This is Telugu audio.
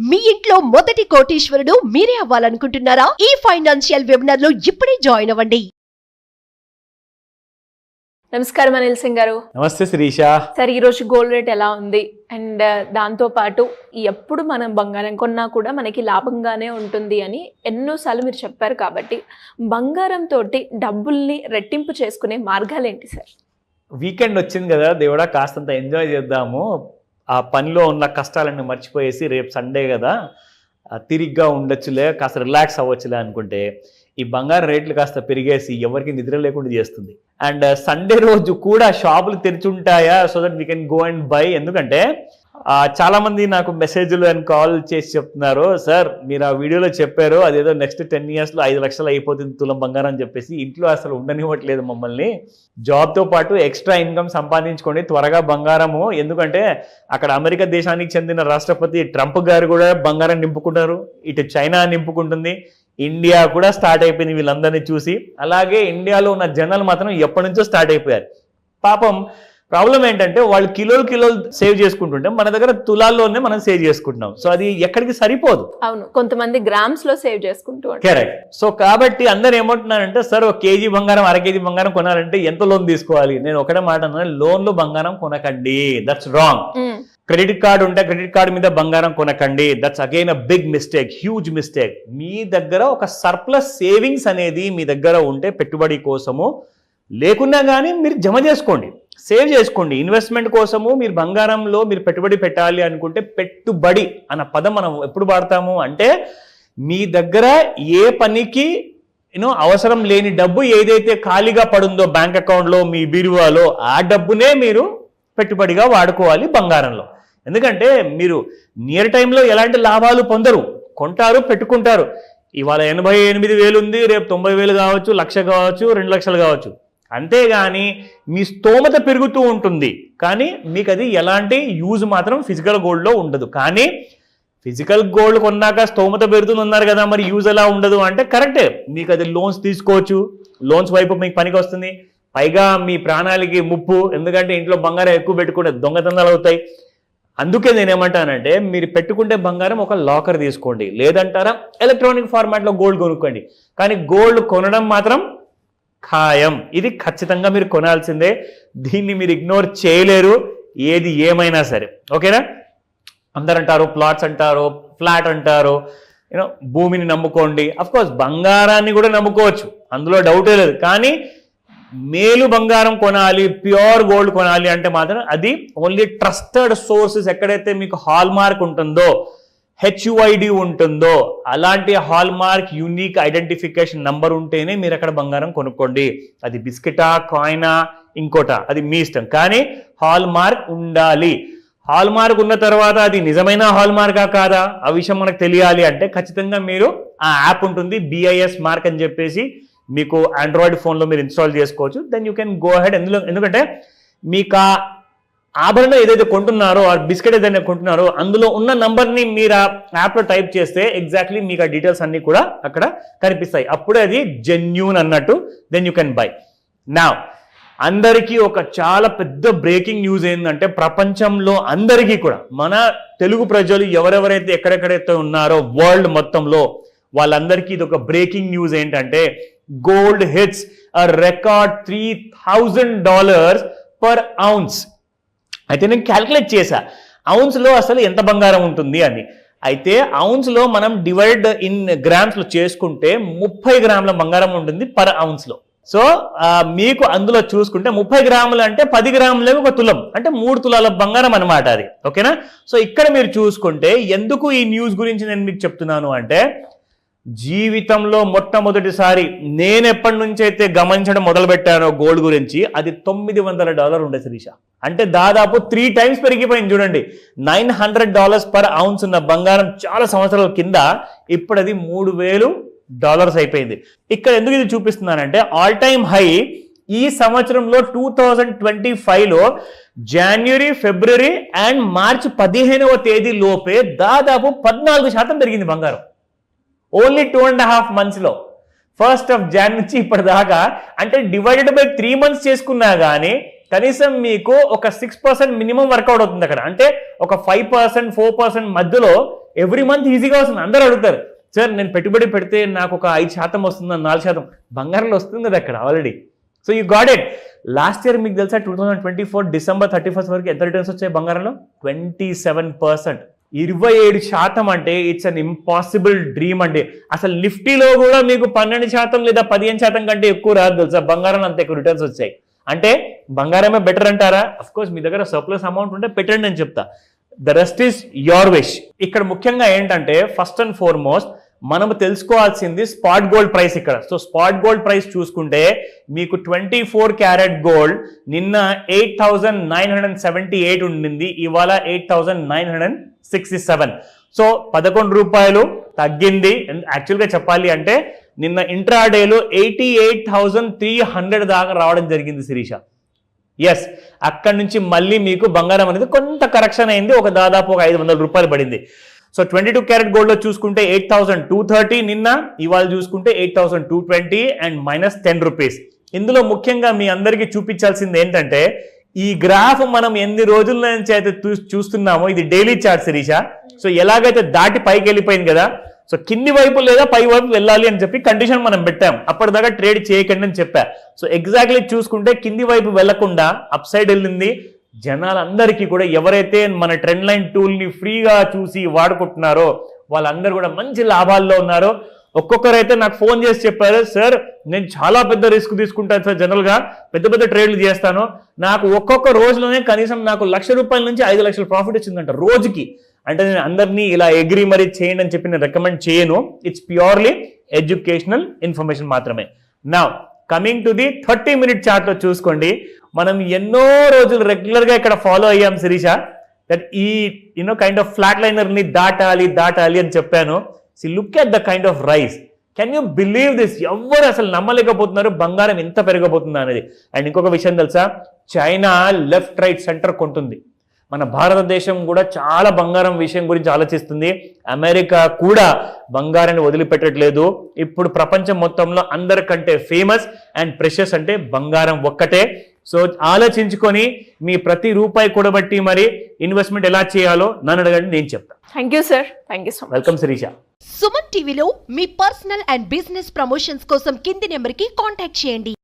మీ ఇంట్లో మొదటి కోటీశ్వరుడు మీరే అవ్వాలనుకుంటున్నారా? ఈ ఫైనాన్షియల్ వెబినార్ లో ఇప్పుడే జాయిన్ అవ్వండి. నమస్కారం అనిల్ సింగ్ గారు. నమస్తే శిరీష. సార్, ఈరోజు గోల్డ్ రేట్ ఎలా ఉంది? అండ్ దాంతో పాటు ఎప్పుడు మనం బంగారం కొన్నా కూడా మనకి లాభంగానే ఉంటుంది అని ఎన్నోసార్లు మీరు చెప్పారు. కాబట్టి బంగారం తోటి డబ్బుల్ని రెట్టింపు చేసుకునే మార్గాలు ఏంటి సార్? వీకెండ్ వచ్చింది కదా దేవుడా, కాస్తంత ఎంజాయ్ చేద్దాము, ఆ పనిలో ఉన్న కష్టాలన్నీ మర్చిపోయేసి రేపు సండే కదా తిరిగ్గా ఉండొచ్చులే, కాస్త రిలాక్స్ అవ్వచ్చులే అనుకుంటే ఈ బంగారం రేట్లు కాస్త పెరిగేసి ఎవరికి నిద్ర లేకుండా చేస్తుంది. అండ్ సండే రోజు కూడా షాపులు తెరిచి ఉంటాయా so that we can go and by. ఎందుకంటే చాలా మంది నాకు మెసేజ్లు అండ్ కాల్ చేసి చెప్తున్నారు, సార్ మీరు ఆ వీడియోలో చెప్పారు అదేదో నెక్స్ట్ 10 yearsలో 5 లక్షలు అయిపోతుంది తులం బంగారం అని చెప్పేసి, ఇంట్లో అసలు ఉండనివ్వట్లేదు మమ్మల్ని. జాబ్తో పాటు ఎక్స్ట్రా ఇన్కమ్ సంపాదించుకోండి త్వరగా బంగారము, ఎందుకంటే అక్కడ అమెరికా దేశానికి చెందిన రాష్ట్రపతి ట్రంప్ గారు కూడా బంగారం నింపుకుంటారు, ఇటు చైనా నింపుకుంటుంది, ఇండియా కూడా స్టార్ట్ అయిపోయింది వీళ్ళందరినీ చూసి. అలాగే ఇండియాలో ఉన్న జనాలు మాత్రం ఎప్పటి నుంచో స్టార్ట్ అయిపోయారు. పాపం ప్రాబ్లం ఏంటంటే వాళ్ళు కిలోలు సేవ్ చేసుకుంటుంటే మన దగ్గర తులాల్లోనే మనం సేవ్ చేసుకుంటున్నాం. సో అది ఎక్కడికి సరిపోదు. అవును, కొంతమంది గ్రామ్స్ లో సేవ్ చేసుకుంటూ. కరెక్ట్. సో కాబట్టి అందరు ఏమంటున్నారంటే, సార్ 1 kg బంగారం 1/2 kg బంగారం కొనాలంటే ఎంత లోన్ తీసుకోవాలి? నేను ఒకటే మాట అన్నాను, లోన్లో బంగారం కొనకండి, దట్స్ రాంగ్. క్రెడిట్ కార్డు ఉంటే క్రెడిట్ కార్డు మీద బంగారం కొనకండి, that's again a big mistake, huge mistake. మీ దగ్గర ఒక సర్ప్లస్ సేవింగ్స్ అనేది మీ దగ్గర ఉంటే పెట్టుబడి కోసము లేకున్నా కానీ మీరు జమ చేసుకోండి, సేవ్ చేసుకోండి. ఇన్వెస్ట్మెంట్ కోసము మీరు బంగారంలో మీరు పెట్టుబడి పెట్టాలి అనుకుంటే, పెట్టుబడి అన్న పదం మనం ఎప్పుడు వాడతాము అంటే, మీ దగ్గర ఏ పనికి అవసరం లేని డబ్బు ఏదైతే ఖాళీగా పడుందో బ్యాంక్ అకౌంట్లో మీ బీరువాలో, ఆ డబ్బునే మీరు పెట్టుబడిగా వాడుకోవాలి బంగారంలో. ఎందుకంటే మీరు నియర్ టైంలో ఎలాంటి లాభాలు పొందరు, కొంటారు పెట్టుకుంటారు. ఇవాళ 88,000 ఉంది, రేపు 90,000 కావచ్చు, 1,00,000 కావచ్చు, 2 లక్షలు కావచ్చు. అంతేగాని మీ స్తోమత పెరుగుతూ ఉంటుంది, కానీ మీకు అది ఎలాంటి యూజ్ మాత్రం ఫిజికల్ గోల్డ్లో ఉండదు. కానీ ఫిజికల్ గోల్డ్ కొన్నాక స్తోమత పెరుగుతుంది అన్నారు కదా, మరి యూజ్ ఎలా ఉండదు అంటే కరెక్టే. మీకు అది లోన్స్ తీసుకోవచ్చు, లోన్స్ వైపు మీకు పనికి వస్తుంది. పైగా మీ ప్రాణాలకి ముప్పు, ఎందుకంటే ఇంట్లో బంగారం ఎక్కువ పెట్టుకుంటే దొంగతనాలు అవుతాయి. అందుకే నేనేమంటానంటే, మీరు పెట్టుకుంటే బంగారం ఒక లాకర్ తీసుకోండి, లేదంటారా ఎలక్ట్రానిక్ ఫార్మాట్లో గోల్డ్ కొనుక్కోండి. కానీ గోల్డ్ కొనడం మాత్రం ఖాయం, ఇది ఖచ్చితంగా మీరు కొనాల్సిందే, దీన్ని మీరు ఇగ్నోర్ చేయలేరు ఏది ఏమైనా సరే. ఓకేనా? అందరు అంటారు ప్లాట్స్ అంటారు, ఫ్లాట్ అంటారు, భూమిని నమ్ముకోండి. అఫ్కోర్స్ బంగారాన్ని కూడా నమ్ముకోవచ్చు, అందులో డౌటే లేదు. కానీ మేలు బంగారం కొనాలి, ప్యూర్ గోల్డ్ కొనాలి అంటే మాత్రం అది ఓన్లీ ట్రస్టెడ్ సోర్సెస్, ఎక్కడైతే మీకు హాల్ మార్క్ ఉంటుందో, HUID ఉంటుందో, అలాంటి hall mark unique identification number ఉంటేనే మీరు అక్కడ బంగారం కొనుక్కోండి. అది బిస్కెటా, కాయినా, ఇంకోటా, అది మీ ఇష్టం, కానీ హాల్ మార్క్ ఉండాలి. హాల్ మార్క్ ఉన్న తర్వాత అది నిజమైన హాల్ మార్కా కాదా ఆ విషయం మనకు తెలియాలి అంటే ఖచ్చితంగా మీరు ఆ యాప్ ఉంటుంది, BIS మార్క్ అని చెప్పేసి, మీకు ఆండ్రాయిడ్ ఫోన్లో మీరు ఇన్స్టాల్ చేసుకోవచ్చు. Then you can go ahead. ఎందుకంటే మీకు ఆ ఆభరణం ఏదైతే కొంటున్నారో, ఆ బిస్కెట్ ఏదైతే కొంటున్నారో, అందులో ఉన్న నంబర్ని మీరు ఆ యాప్లో టైప్ చేస్తే ఎగ్జాక్ట్లీ మీకు ఆ డీటెయిల్స్ అన్నీ కూడా అక్కడ కనిపిస్తాయి. అప్పుడే అది జెన్యూన్ అన్నట్టు. Then you can buy. నా అందరికీ ఒక చాలా పెద్ద బ్రేకింగ్ న్యూస్ ఏంటంటే, ప్రపంచంలో అందరికీ కూడా, మన తెలుగు ప్రజలు ఎవరెవరైతే ఎక్కడెక్కడైతే ఉన్నారో వరల్డ్ మొత్తంలో, వాళ్ళందరికీ ఇది ఒక బ్రేకింగ్ న్యూస్ ఏంటంటే, గోల్డ్ హిట్స్ అ రికార్డ్ $3,000 పర్ ounce. అయితే నేను క్యాల్కులేట్ చేశా ఔన్స్లో అసలు ఎంత బంగారం ఉంటుంది అని. అయితే ఔన్స్లో మనం డివైడ్ ఇన్ గ్రామ్స్లో చేసుకుంటే 30 గ్రాముల బంగారం ఉంటుంది పర్ ounceలో. సో మీకు అందులో చూసుకుంటే 30 గ్రాములు అంటే 10 గ్రాములకు 1 తులం, అంటే 3 తులాల బంగారం అనమాట అది. ఓకేనా? సో ఇక్కడ మీరు చూసుకుంటే ఎందుకు ఈ న్యూస్ గురించి నేను మీకు చెప్తున్నాను అంటే, జీవితంలో మొట్టమొదటిసారి నేను ఎప్పటి నుంచి అయితే గమనించడం మొదలుపెట్టానో గోల్డ్ గురించి, అది $900 ఉండే శిరీష. అంటే దాదాపు 3 times పెరిగిపోయింది. చూడండి, $900 పర్ ounce ఉన్న బంగారం చాలా సంవత్సరాల కింద ఇప్పుడు అది $3,000 అయిపోయింది. ఇక్కడ ఎందుకు ఇది చూపిస్తున్నానంటే, ఆల్ టైమ్ హై ఈ సంవత్సరంలో 2025లో జనవరి, ఫిబ్రవరి అండ్ మార్చి 15వ తేదీ లోపే దాదాపు 14% పెరిగింది బంగారం. ఓన్లీ 2.5 monthsలో, 1st of Jan నుంచి ఇప్పటిదాకా. అంటే డివైడెడ్ బై 3 months చేసుకున్నా కానీ కనీసం మీకు ఒక 6% మినిమం వర్కౌట్ అవుతుంది అక్కడ. అంటే ఒక 5%, 4% మధ్యలో ఎవ్రీ మంత్ ఈజీగా వస్తుంది. అందరూ అడుగుతారు, సార్ నేను పెట్టుబడి పెడితే నాకు ఒక 5% వస్తుంది, 4% బంగారంలో వస్తుంది కదా అక్కడ already. So you got it. Last year మీకు తెలుసా 2024 డిసెంబర్ 31 వరకు ఎంత రిటర్న్స్ వచ్చాయి బంగారంలో? 27%. 27% అంటే ఇట్స్ అన్ ఇంపాసిబుల్ డ్రీమ్ అండి. అసలు నిఫ్టీలో కూడా మీకు 12% లేదా 15% కంటే ఎక్కువ రాదు తెలుసా, బంగారం అంత ఎక్కువ రిటర్న్స్ వచ్చాయి. అంటే బంగారమే బెటర్ అంటారా? అఫ్ కోర్స్ మీ దగ్గర సర్ప్లస్ అమౌంట్ ఉంటే పెట్టండి అని చెప్తా. The rest is your wish. ఇక్కడ ముఖ్యంగా ఏంటంటే ఫస్ట్ అండ్ ఫార్మోస్ట్ మనం తెలుసుకోవాల్సింది స్పాట్ గోల్డ్ ప్రైస్ ఇక్కడ. సో స్పాట్ గోల్డ్ ప్రైస్ చూసుకుంటే మీకు 24 క్యారెట్ గోల్డ్ నిన్న 8,978 ఉండింది, ఇవాళ 8,967. సో 11 రూపాయలు తగ్గింది. యాక్చువల్గా చెప్పాలి అంటే నిన్న ఇంట్రాడేలో 88,300 దాకా రావడం జరిగింది శిరీష. ఎస్, అక్కడి నుంచి మళ్ళీ మీకు బంగారం అనేది కొంత కరెక్షన్ అయింది, ఒక దాదాపు ఒక 500 రూపాయలు పడింది. సో 22 క్యారెట్ గోల్డ్ లో చూసుకుంటే 8,230 నిన్న, ఇవాళ చూసుకుంటే 8,220 అండ్ -10 రూపీస్. ఇందులో ముఖ్యంగా మీ అందరికీ చూపించాల్సింది ఏంటంటే ఈ గ్రాఫ్ మనం ఎన్ని రోజుల నుంచి అయితే చూస్తున్నామో ఇది డైలీ చార్ట్ శిరీష. సో ఎలాగైతే దాటి పైకి వెళ్ళిపోయింది కదా, సో కింది వైపు లేదా పై వైపు వెళ్ళాలి అని చెప్పి కండిషన్ మనం పెట్టాం. అప్పటిదాకా ట్రేడ్ చేయకండి అని చెప్పా. సో ఎగ్జాక్ట్లీ చూసుకుంటే కింది వైపు వెళ్లకుండా అప్ సైడ్ వెళ్ళింది. జనాలందరికీ కూడా ఎవరైతే మన ట్రెండ్ లైన్ టూల్ ని ఫ్రీగా చూసి వాడుకుంటున్నారో వాళ్ళందరూ కూడా మంచి లాభాల్లో ఉన్నారు. ఒక్కొక్కరైతే నాకు ఫోన్ చేసి చెప్పారు, సార్ నేను చాలా పెద్ద రిస్క్ తీసుకుంటాను సార్, జనరల్ గా పెద్ద పెద్ద ట్రేడ్లు చేస్తాను, నాకు ఒక్కొక్క రోజులోనే కనీసం నాకు ₹1,00,000 నుంచి 5 లక్షల ప్రాఫిట్ వచ్చిందంట రోజుకి. అంటే నేను అందరినీ ఇలా ఎగ్రీ మరి చేయండి అని చెప్పి నేను రికమెండ్ చేయను. ఇట్స్ ప్యూర్లీ ఎడ్యుకేషనల్ ఇన్ఫర్మేషన్ మాత్రమే. Now coming to the 30-minute chart లో చూసుకోండి. మనం ఎన్నో రోజులు రెగ్యులర్ గా ఇక్కడ ఫాలో అయ్యాం శిరీష, దట్ ఈ కైండ్ ఆఫ్ ఫ్లాట్ లైనర్ ని దాటాలి అని చెప్పాను. See look at the kind of rice. Can you believe this? ఎవరు అసలు నమ్మలేకపోతున్నారు బంగారం ఎంత పెరగబోతుందా అనేది. అండ్ ఇంకొక విషయం తెలుసా, చైనా లెఫ్ట్ రైట్ సెంటర్ కొంటుంది. మన భారతదేశం కూడా చాలా బంగారం విషయం గురించి ఆలోచిస్తుంది. అమెరికా కూడా బంగారాన్ని వదిలిపెట్టట్లేదు. ఇప్పుడు ప్రపంచం మొత్తంలో అందరికంటే ఫేమస్ అండ్ ప్రెషియస్ అంటే బంగారం ఒక్కటే. సో ఆలోచించుకొని మీ ప్రతి రూపాయి కూడబట్టి మరి ఇన్వెస్ట్మెంట్ ఎలా చేయాలో నన్ను అడగండి, నేను చెప్తాను. Thank you sir, thank you so much. Welcome Shirisha. Suman టీవీలో మీ పర్సనల్ అండ్ బిజినెస్ ప్రమోషన్స్ కోసం కింది నెంబర్కి కాంటాక్ట్ చేయండి.